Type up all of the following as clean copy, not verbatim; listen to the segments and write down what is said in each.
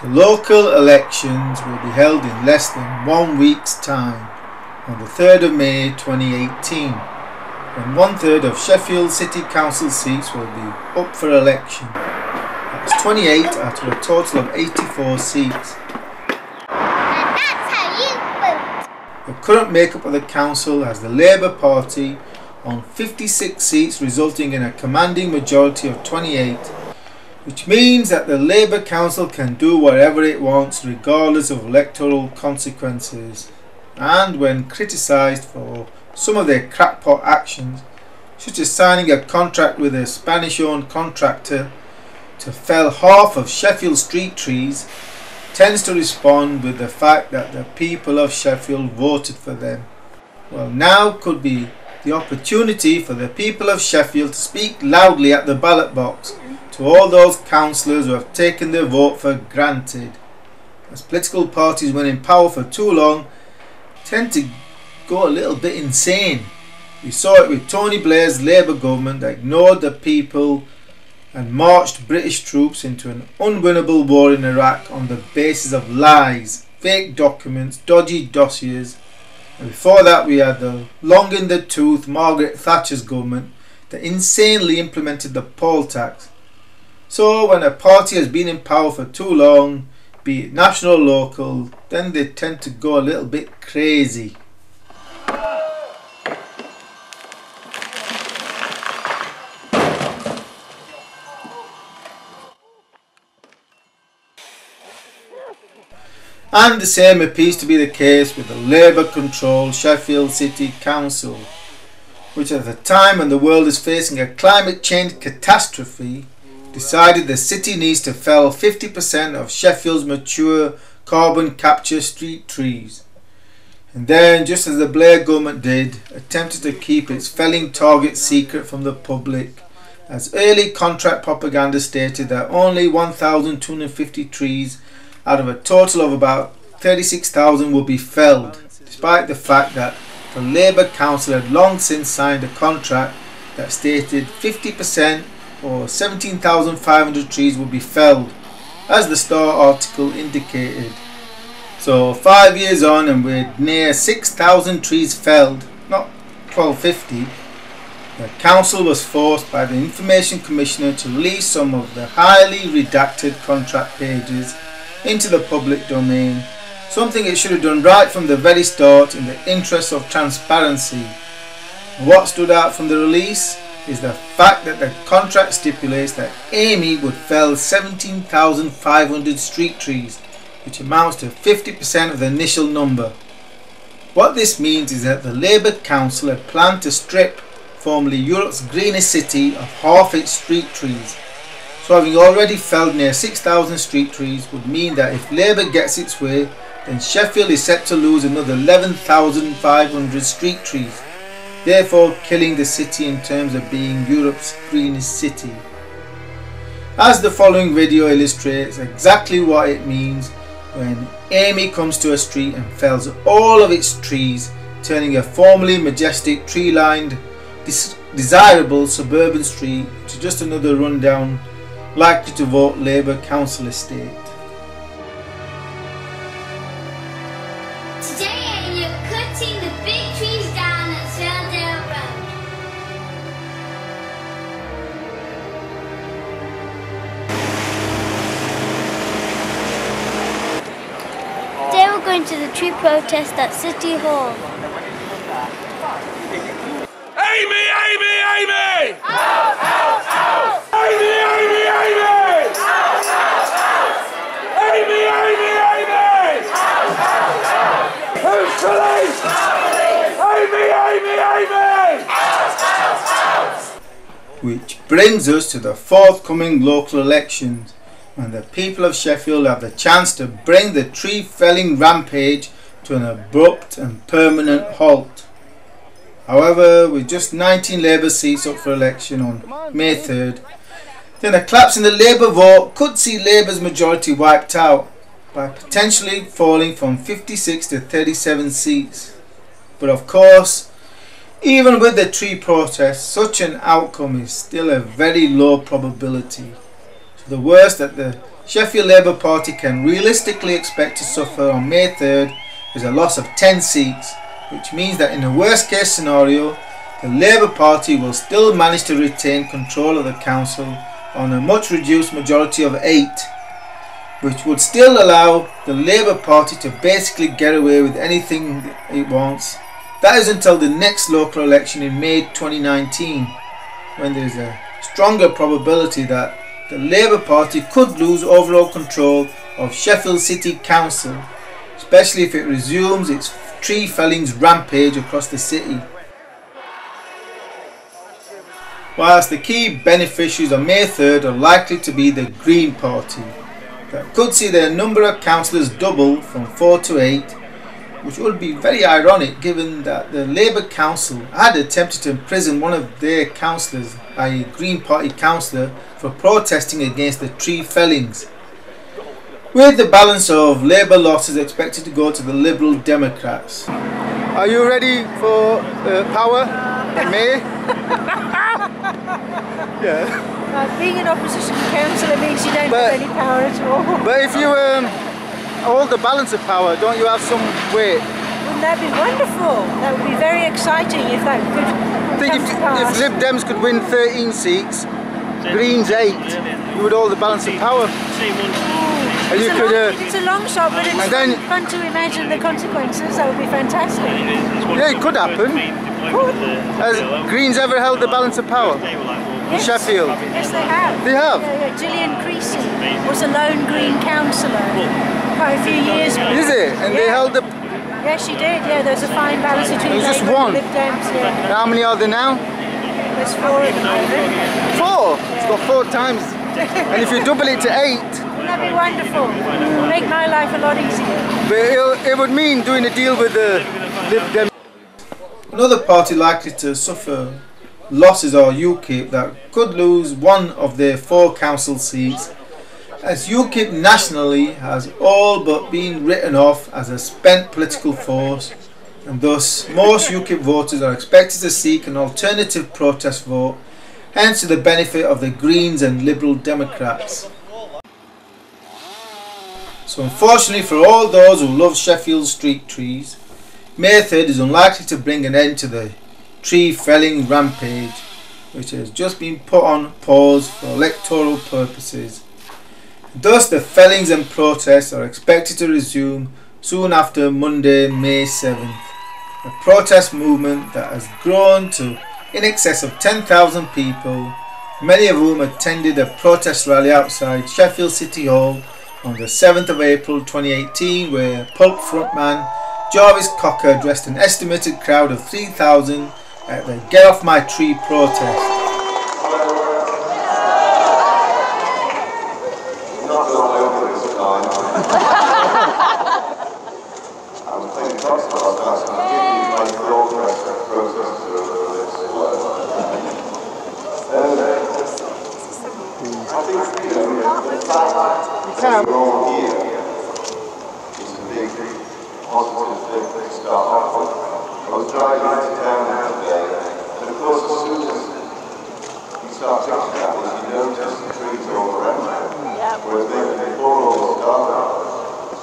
The local elections will be held in less than 1 week's time, on the 3rd of May 2018, when 1/3 of Sheffield City Council seats will be up for election. That's 28 out of a total of 84 seats. And that's how you vote. The current makeup of the council has the Labour Party on 56 seats, resulting in a commanding majority of 28, which means that the Labour Council can do whatever it wants regardless of electoral consequences, and when criticised for some of their crackpot actions, such as signing a contract with a Spanish-owned contractor to fell half of Sheffield street trees, tends to respond with the fact that the people of Sheffield voted for them. Well, now could be the opportunity for the people of Sheffield to speak loudly at the ballot box to all those councillors who have taken their vote for granted, as political parties when in power for too long tend to go a little bit insane. We saw it with Tony Blair's Labour government that ignored the people and marched British troops into an unwinnable war in Iraq on the basis of lies, fake documents, dodgy dossiers. And before that we had the long in the tooth Margaret Thatcher's government that insanely implemented the poll tax. So when a party has been in power for too long, be it national or local, then they tend to go a little bit crazy. And the same appears to be the case with the Labour-controlled Sheffield City Council, which at the time when the world is facing a climate change catastrophe, decided the city needs to fell 50% of Sheffield's mature carbon capture street trees. And then, just as the Blair government did, attempted to keep its felling target secret from the public, as early contract propaganda stated that only 1,250 trees out of a total of about 36,000 will be felled, despite the fact that the Labour Council had long since signed a contract that stated 50% or 17,500 trees would be felled, as the Star article indicated. So 5 years on and with near 6,000 trees felled, not 1,250, the council was forced by the Information Commissioner to release some of the highly redacted contract pages into the public domain, something it should have done right from the very start in the interest of transparency. And what stood out from the release is the fact that the contract stipulates that Amy would fell 17,500 street trees, which amounts to 50% of the initial number. What this means is that the Labour Council had planned to strip formerly Europe's greenest city of half its street trees. So having already felled near 6,000 street trees would mean that if Labour gets its way, then Sheffield is set to lose another 11,500 street trees, therefore killing the city in terms of being Europe's greenest city. As the following video illustrates exactly what it means when Amy comes to a street and fells all of its trees, turning a formerly majestic tree-lined, desirable suburban street to just another rundown, likely to vote Labour council estate. Today you're cutting the big trees down at Sheffield Road. Today we're going to the tree protest at City Hall. Amy, Amy, Amy! Out, out, out! Amy, Amy, Amy! Out, out, out! Amy, Amy, Amy! Out, out, out! Who's police? Amy, Amy, Amy! Out, out, out! Which brings us to the forthcoming local elections, when the people of Sheffield have the chance to bring the tree felling rampage to an abrupt and permanent halt. However, with just 19 Labour seats up for election on May 3rd, then a collapse in the Labour vote could see Labour's majority wiped out by potentially falling from 56 to 37 seats. But of course, even with the tree protest, such an outcome is still a very low probability. So the worst that the Sheffield Labour Party can realistically expect to suffer on May 3rd is a loss of 10 seats, which means that in a worst case scenario, the Labour Party will still manage to retain control of the council on a much reduced majority of 8, which would still allow the Labour Party to basically get away with anything it wants. That is until the next local election in May 2019, when there is a stronger probability that the Labour Party could lose overall control of Sheffield City Council, especially if it resumes its tree fellings rampage across the city. Whilst the key beneficiaries on May 3rd are likely to be the Green Party, that could see their number of councillors double from 4 to 8, which would be very ironic given that the Labour Council had attempted to imprison one of their councillors, i.e. Green Party councillor, for protesting against the tree fellings. With the balance of Labour losses expected to go to the Liberal Democrats. Are you ready for power in May? Yeah. Being an opposition councillor means you don't have any power at all. But if you hold the balance of power, don't you have some weight? Wouldn't that be wonderful? That would be very exciting if that could come to pass. If Lib Dems could win 13 seats, Greens 8, you would hold the balance of power. And you could, it's a long shot, but it's fun to imagine the consequences. That would be fantastic. Yeah, it could happen. Has Greens ever held the balance of power? Yes. Sheffield? Yes, they have. They have? Yeah. Gillian Creasy was a lone Green councillor quite a few years ago. Is it? And they held the... Yeah, she did. Yeah, there's a fine balance between just Labour one. and Lib Dems. Yeah. How many are there now? There's 4 at the moment. 4? It's got 4 times. And if you double it to 8... Wouldn't that be wonderful? Make my life a lot easier. But it would mean doing a deal with the Lib Dems. Another party likely to suffer losses are UKIP, that could lose one of their 4 council seats, as UKIP nationally has all but been written off as a spent political force, and thus most UKIP voters are expected to seek an alternative protest vote, hence to the benefit of the Greens and Liberal Democrats. So unfortunately for all those who love Sheffield street trees, May 3rd is unlikely to bring an end to the tree felling rampage, which has just been put on pause for electoral purposes. Thus the fellings and protests are expected to resume soon after Monday, May 7th. A protest movement that has grown to in excess of 10,000 people, many of whom attended a protest rally outside Sheffield City Hall on the 7th of April 2018, where Pulp frontman Jarvis Cocker addressed an estimated crowd of 3,000 at the Get Off My Tree protest. I was driving into town today, and of course as soon as you start thinking about this, you notice the trees all around you. Whereas maybe before all this started,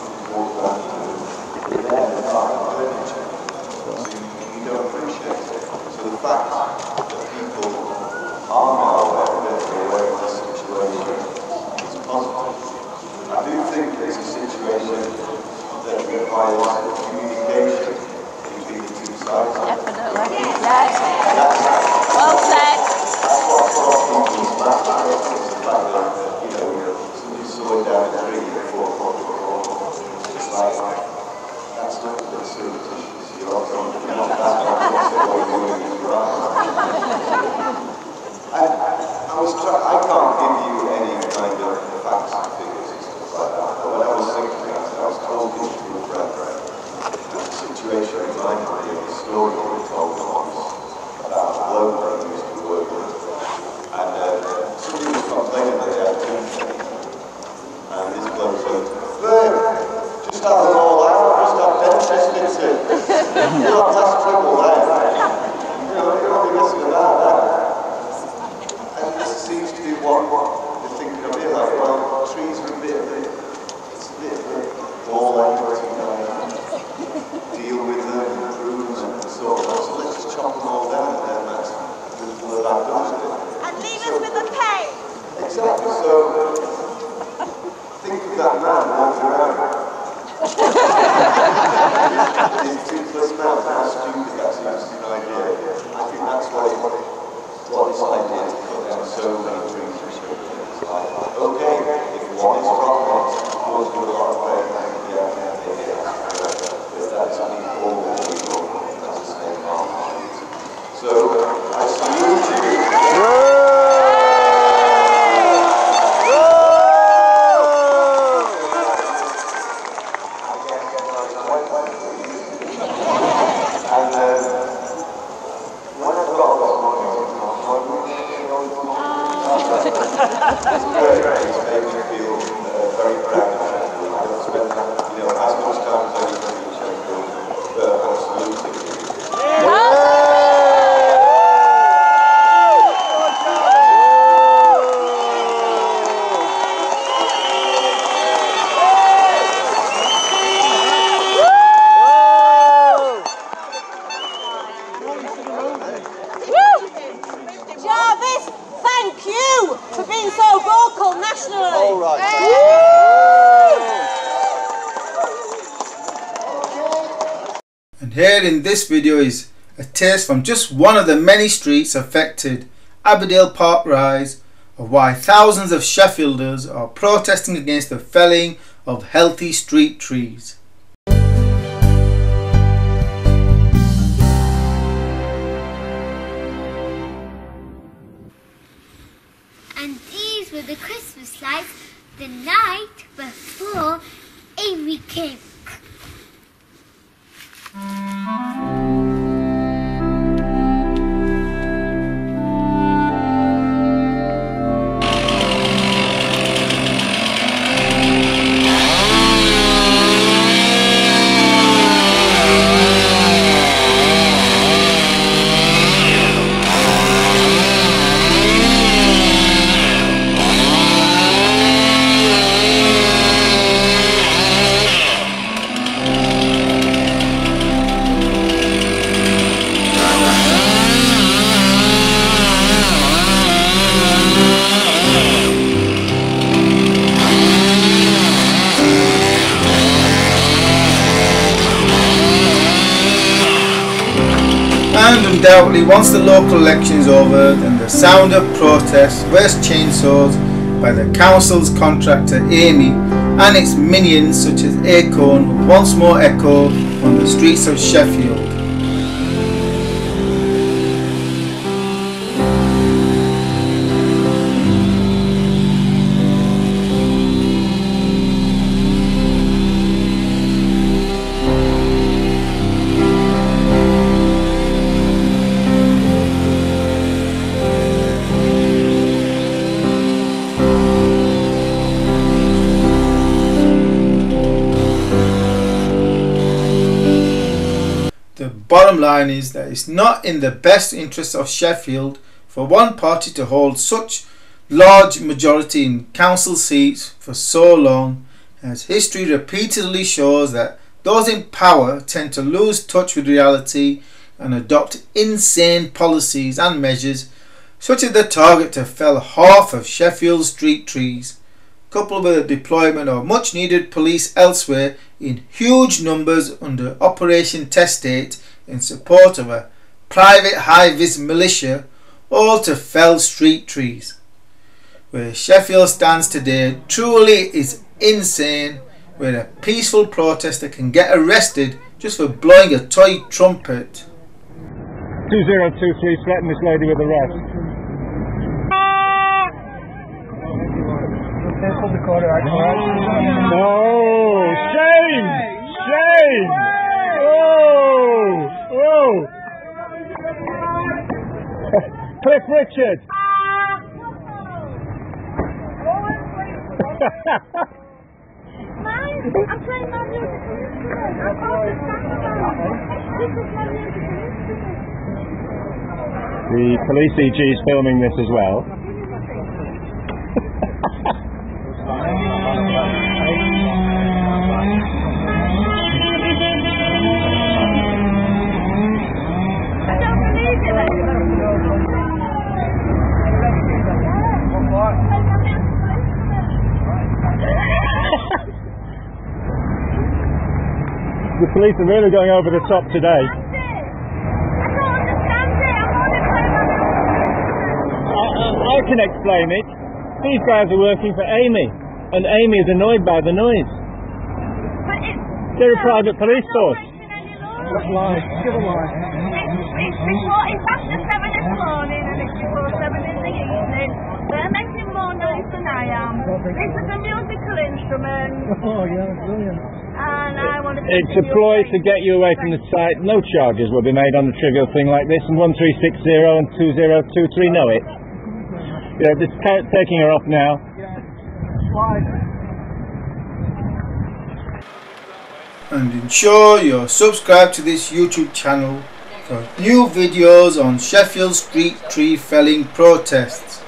you walk down to the end of furniture, so you don't appreciate it. So the fact that people are now aware of this situation is positive. I do think it's a situation that requires communication between the two sides. Definitely. Yes. Well said. That's what people's matter is the fact that, somebody sawing down a tree at 4 o'clock in the morning. It's like, that's not the surreptitious. You're not that obvious that what you're doing is right. I can't give you any kind of facts and figures and stuff like that, but when I was thinking, I was talking to a friend, the situation reminded me of the story we were told once about a bloke that I used to work with. And somebody was complaining that they had toothpaste. And this bloke said, just have it all out, just have dentist in. You don't have trouble there. You don't be messing about that. And this seems to be what trees are a bit of a ball end to deal with them, prune them and so on. So let's just chop them all down and then we'll have done with it. And leave us with the pain. Exactly, so think of that man walking around. His toothless mouth, how stupid that's an idea. I think that's what this idea is cut down so many trees. Okay, if one is profit, goes to a lot of pain, but that's only all people, that's the same market. So, I salute you. And here in this video is a taste from just one of the many streets affected, Abbeydale Park Rise, of why thousands of Sheffielders are protesting against the felling of healthy street trees. And these were the Christmas lights the night before Amy came. And undoubtedly, once the local election is over, then the sound of protests, where's chainsaws by the council's contractor Amy and its minions such as Acorn will once more echo on the streets of Sheffield. Bottom line is that it's not in the best interest of Sheffield for one party to hold such large majority in council seats for so long, as history repeatedly shows that those in power tend to lose touch with reality and adopt insane policies and measures, such as the target to fell half of Sheffield's street trees, coupled with the deployment of much needed police elsewhere in huge numbers under Operation Testate in support of a private high-vis militia, all to fell street trees. Where Sheffield stands today truly is insane, where a peaceful protester can get arrested just for blowing a toy trumpet. 2023 threaten this lady with arrest. No! Shame! Shame! Oh! Oh! Cliff Richard! I'm playing my music instrument. I'm also this is my music instrument. The police EG is filming this as well. The police are really going over the top today. I don't understand it. I'm only playing my I can explain it. These guys are working for Amy, and Amy is annoyed by the noise. They're a private police force. It's after 7 in the morning and it's before 7 in the evening. They're making more noise than I am. This is a musical instrument. Oh yeah, brilliant. And I want to... It's a ploy to get you away from the site. No charges will be made on a trivial thing like this, and 1360 and 2023 know it. Yeah, it's taking her off now. And ensure you're subscribed to this YouTube channel for new videos on Sheffield street tree felling protests.